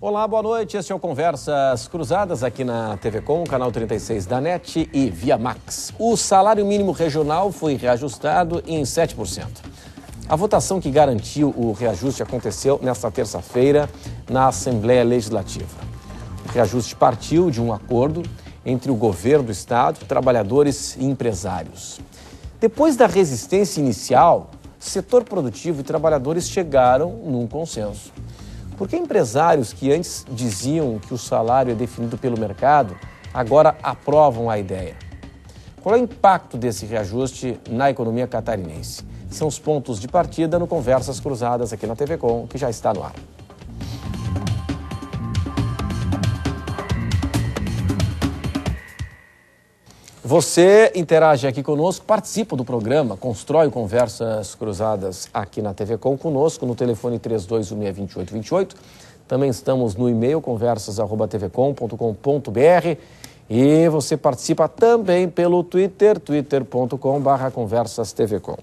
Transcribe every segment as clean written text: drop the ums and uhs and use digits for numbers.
Olá, boa noite. Este é o Conversas Cruzadas aqui na TV Com, canal 36 da NET e Via Max. O salário mínimo regional foi reajustado em 7%. A votação que garantiu o reajuste aconteceu nesta terça-feira na Assembleia Legislativa. O reajuste partiu de um acordo entre o governo do estado, trabalhadores e empresários. Depois da resistência inicial, setor produtivo e trabalhadores chegaram num consenso. Porque empresários que antes diziam que o salário é definido pelo mercado, agora aprovam a ideia. Qual é o impacto desse reajuste na economia catarinense? São os pontos de partida no Conversas Cruzadas aqui na TV Com, que já está no ar. Você interage aqui conosco, participa do programa, constrói o Conversas Cruzadas aqui na TV Com conosco, no telefone 3216-2828. Também estamos no e-mail conversas@tvcom.com.br e você participa também pelo Twitter, twitter.com/conversastvcom.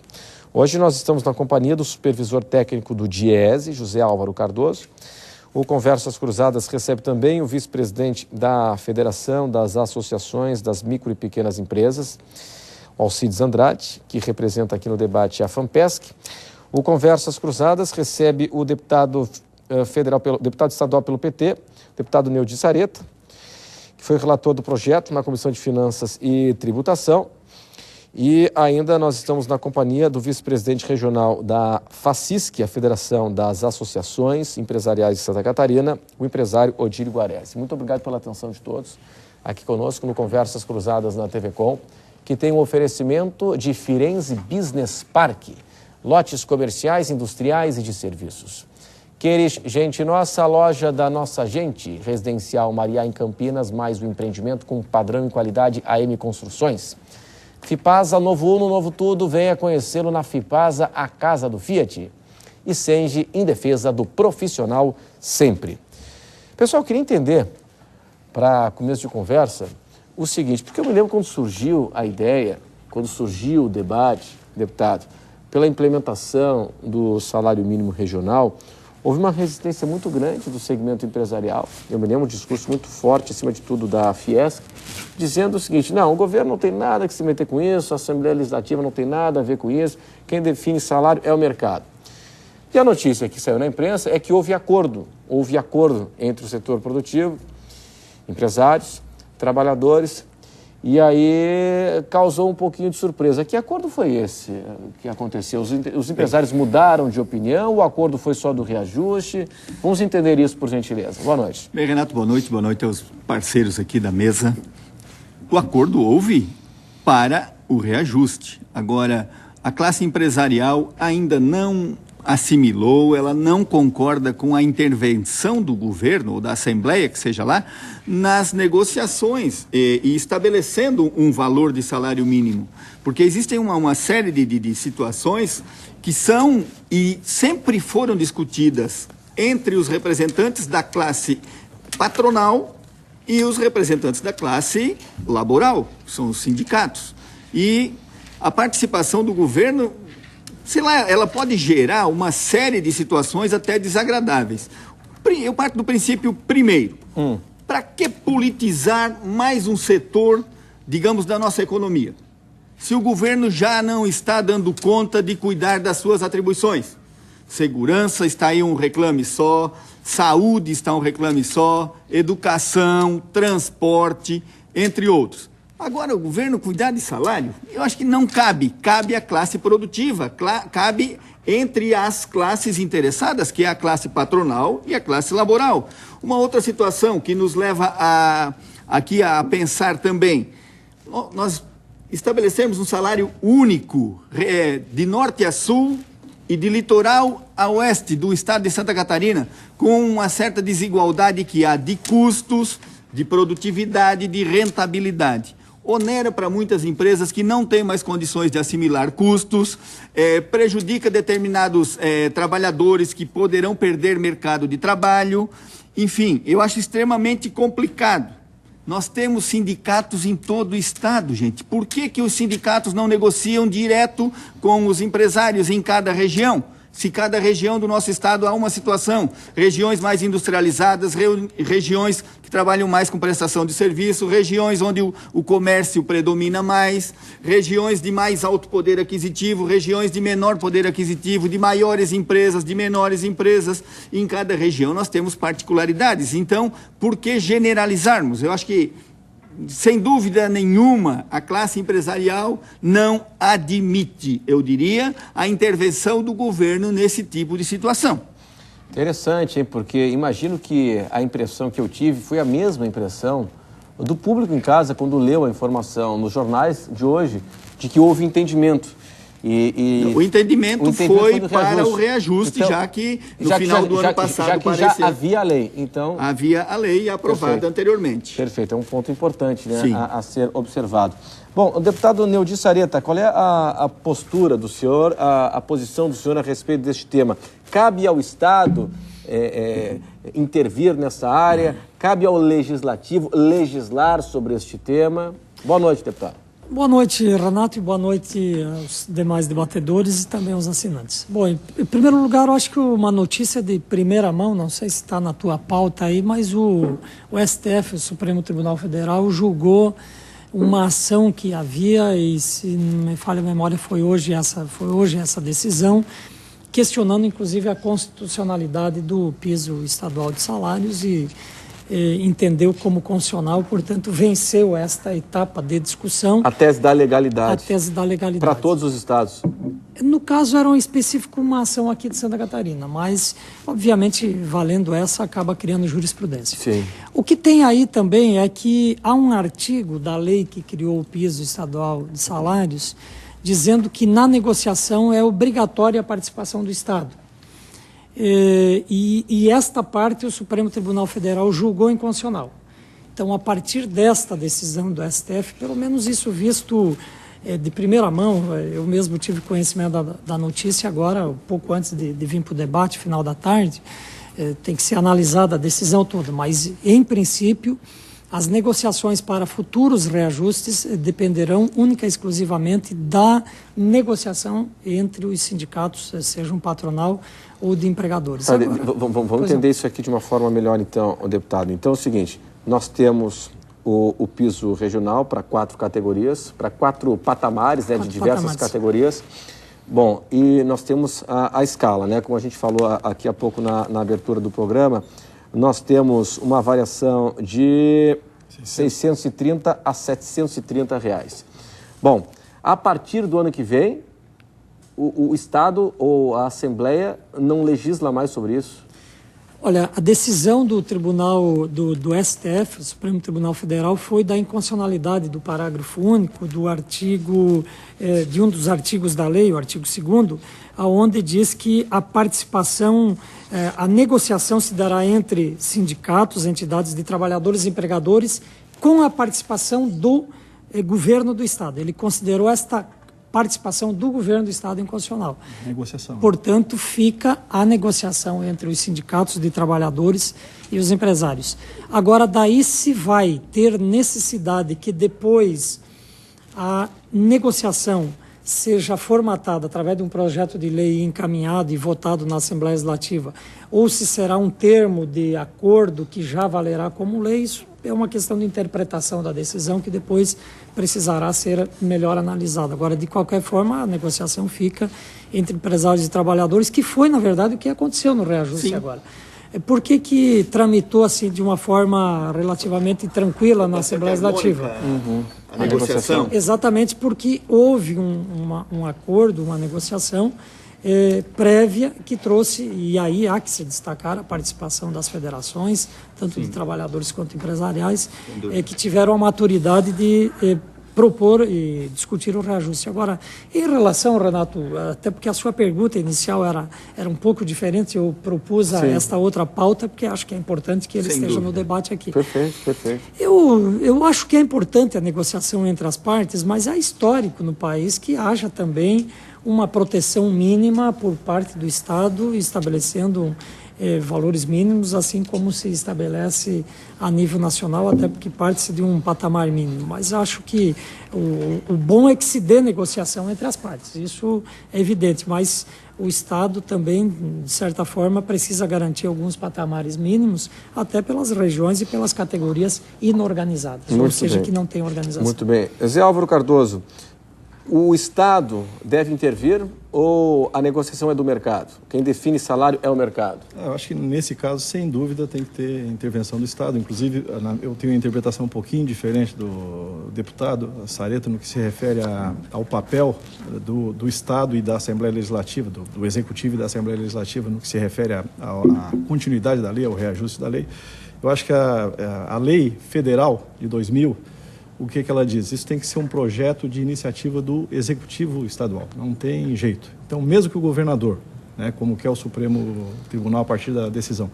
Hoje nós estamos na companhia do supervisor técnico do DIEESE, José Álvaro Cardoso. O Conversas Cruzadas recebe também o vice-presidente da Federação das Associações das Micro e Pequenas Empresas, Alcides Andrade, que representa aqui no debate a FAMPESC. O Conversas Cruzadas recebe o deputado deputado estadual pelo PT, deputado Neudi Sareta, que foi relator do projeto na Comissão de Finanças e Tributação. E ainda nós estamos na companhia do vice-presidente regional da FACISC, a Federação das Associações Empresariais de Santa Catarina, o empresário Odílio Guarese. Muito obrigado pela atenção de todos aqui conosco no Conversas Cruzadas na TV Com, que tem um oferecimento de Firenze Business Park, lotes comerciais, industriais e de serviços. Queres Gente Nossa, loja da nossa gente, Residencial Mariá em Campinas, mais um empreendimento com padrão e qualidade AM Construções. Fipasa, novo Uno, novo tudo, venha conhecê-lo na Fipasa, a casa do Fiat. E Senge, em defesa do profissional sempre. Pessoal, eu queria entender, para começo de conversa, o seguinte, porque eu me lembro quando surgiu a ideia, quando surgiu o debate, deputado, pela implementação do salário mínimo regional, houve uma resistência muito grande do segmento empresarial. Eu me lembro um discurso muito forte, acima de tudo, da Fiesc, dizendo o seguinte: não, o governo não tem nada que se meter com isso, a Assembleia Legislativa não tem nada a ver com isso, quem define salário é o mercado. E a notícia que saiu na imprensa é que houve acordo entre o setor produtivo, empresários, trabalhadores, e aí causou um pouquinho de surpresa. Que acordo foi esse que aconteceu? Os empresários mudaram de opinião? O acordo foi só do reajuste? Vamos entender isso, por gentileza. Boa noite. Bem, Renato, boa noite aos parceiros aqui da mesa. O acordo houve para o reajuste. Agora, a classe empresarial ainda não assimilou, ela não concorda com a intervenção do governo ou da Assembleia, que seja lá, nas negociações e estabelecendo um valor de salário mínimo. Porque existem uma série de situações que são e sempre foram discutidas entre os representantes da classe patronal e os representantes da classe laboral, são os sindicatos. E a participação do governo, sei lá, ela pode gerar uma série de situações até desagradáveis. Eu parto do princípio primeiro. Para que politizar mais um setor, digamos, da nossa economia? Se o governo já não está dando conta de cuidar das suas atribuições. Segurança está aí um reclame só, saúde está um reclame só, educação, transporte, entre outros. Agora, o governo cuidar de salário, eu acho que não cabe. Cabe à classe produtiva, cabe entre as classes interessadas, que é a classe patronal e a classe laboral. Uma outra situação que nos leva aqui a pensar também, nós estabelecemos um salário único, de norte a sul e de litoral a oeste do estado de Santa Catarina, com uma certa desigualdade que há de custos, de produtividade, de rentabilidade. Onera para muitas empresas que não têm mais condições de assimilar custos, prejudica determinados trabalhadores que poderão perder mercado de trabalho. Enfim, eu acho extremamente complicado. Nós temos sindicatos em todo o estado, gente. Por que os sindicatos não negociam direto com os empresários em cada região? Se cada região do nosso estado há uma situação, regiões mais industrializadas, regiões que trabalham mais com prestação de serviço, regiões onde o comércio predomina mais, regiões de mais alto poder aquisitivo, regiões de menor poder aquisitivo, de maiores empresas, de menores empresas. Em cada região nós temos particularidades. Então, por que generalizarmos? Eu acho que, sem dúvida nenhuma, a classe empresarial não admite, eu diria, a intervenção do governo nesse tipo de situação. Interessante, hein? Porque imagino que a impressão que eu tive foi a mesma impressão do público em casa quando leu a informação nos jornais de hoje de que houve entendimento. O entendimento foi para o reajuste, então, já que no final do ano passado já havia a lei. Então, havia a lei aprovada anteriormente. Perfeito, é um ponto importante, né, a ser observado. Bom, o deputado Neudi Sareta, qual é a postura do senhor, a posição do senhor a respeito deste tema? Cabe ao Estado intervir nessa área? Cabe ao Legislativo legislar sobre este tema? Boa noite, deputado. Boa noite, Renato, e boa noite aos demais debatedores e também aos assinantes. Bom, em primeiro lugar, eu acho que uma notícia de primeira mão, não sei se está na tua pauta aí, mas o STF, o Supremo Tribunal Federal, julgou uma ação que havia, e se não me falha a memória, foi hoje essa decisão, questionando inclusive a constitucionalidade do piso estadual de salários e entendeu como constitucional, portanto, venceu esta etapa de discussão. A tese da legalidade. A tese da legalidade. Para todos os estados. No caso, era um específico uma ação aqui de Santa Catarina, mas, obviamente, valendo essa, acaba criando jurisprudência. Sim. O que tem aí também é que há um artigo da lei que criou o piso estadual de salários, dizendo que na negociação é obrigatória a participação do Estado. E esta parte o Supremo Tribunal Federal julgou inconstitucional. Então, a partir desta decisão do STF, pelo menos isso visto de primeira mão, eu mesmo tive conhecimento da notícia agora, pouco antes de vir para o debate, final da tarde, tem que ser analisada a decisão toda, mas, em princípio, as negociações para futuros reajustes dependerão única e exclusivamente da negociação entre os sindicatos, seja um patronal ou de empregadores. Agora, vamos entender isso aqui de uma forma melhor, então, deputado. Então é o seguinte, nós temos o piso regional para 4 categorias, para 4 patamares, né, de diversas categorias. Bom, e nós temos a escala, né, como a gente falou aqui há pouco na abertura do programa, nós temos uma variação de 630 a 730 reais. Bom, a partir do ano que vem, o Estado ou a Assembleia não legisla mais sobre isso? Olha, a decisão do Tribunal, do STF, o Supremo Tribunal Federal, foi da inconstitucionalidade do parágrafo único do artigo, de um dos artigos da lei, o artigo 2º, onde diz que a participação, a negociação se dará entre sindicatos, entidades de trabalhadores e empregadores, com a participação do governo do Estado. Ele considerou esta participação do governo do Estado inconstitucional. Negociação. Portanto, fica a negociação entre os sindicatos de trabalhadores e os empresários. Agora, daí se vai ter necessidade que depois a negociação seja formatada através de um projeto de lei encaminhado e votado na Assembleia Legislativa, ou se será um termo de acordo que já valerá como lei, isso é uma questão de interpretação da decisão que depois precisará ser melhor analisada. Agora, de qualquer forma, a negociação fica entre empresários e trabalhadores, que foi, na verdade, o que aconteceu no reajuste. Sim. Agora. Por que tramitou assim de uma forma relativamente tranquila na Assembleia Legislativa? A negociação? Exatamente porque houve um acordo, uma negociação prévia que trouxe, e aí há que se destacar a participação das federações, tanto de trabalhadores quanto empresariais, que tiveram a maturidade de propor e discutir o reajuste. Agora, em relação, Renato, até porque a sua pergunta inicial era um pouco diferente, eu propus esta outra pauta, porque acho que é importante que ele esteja no debate aqui. Perfeito, perfeito. Eu acho que é importante a negociação entre as partes, mas é histórico no país que haja também uma proteção mínima por parte do Estado, estabelecendo valores mínimos, assim como se estabelece a nível nacional, até porque parte-se de um patamar mínimo. Mas acho que o bom é que se dê negociação entre as partes, isso é evidente, mas o Estado também, de certa forma, precisa garantir alguns patamares mínimos, até pelas regiões e pelas categorias inorganizadas, ou seja, que não tem organização. Muito bem. Zé Álvaro Cardoso, o Estado deve intervir ou a negociação é do mercado? Quem define salário é o mercado? Eu acho que nesse caso, sem dúvida, tem que ter intervenção do Estado. Inclusive, eu tenho uma interpretação um pouquinho diferente do deputado Sareta no que se refere ao papel do Estado e da Assembleia Legislativa, do Executivo e da Assembleia Legislativa, no que se refere à continuidade da lei, ao reajuste da lei. Eu acho que a lei federal de 2000, o que ela diz? Isso tem que ser um projeto de iniciativa do Executivo Estadual, não tem jeito. Então, mesmo que o governador, né, como que é o Supremo Tribunal a partir da decisão,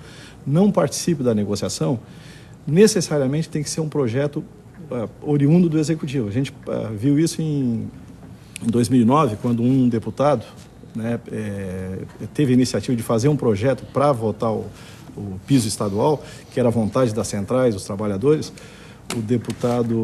não participe da negociação, necessariamente tem que ser um projeto oriundo do Executivo. A gente viu isso em 2009, quando um deputado, né, teve a iniciativa de fazer um projeto para votar o piso estadual, que era a vontade das centrais, dos trabalhadores. O deputado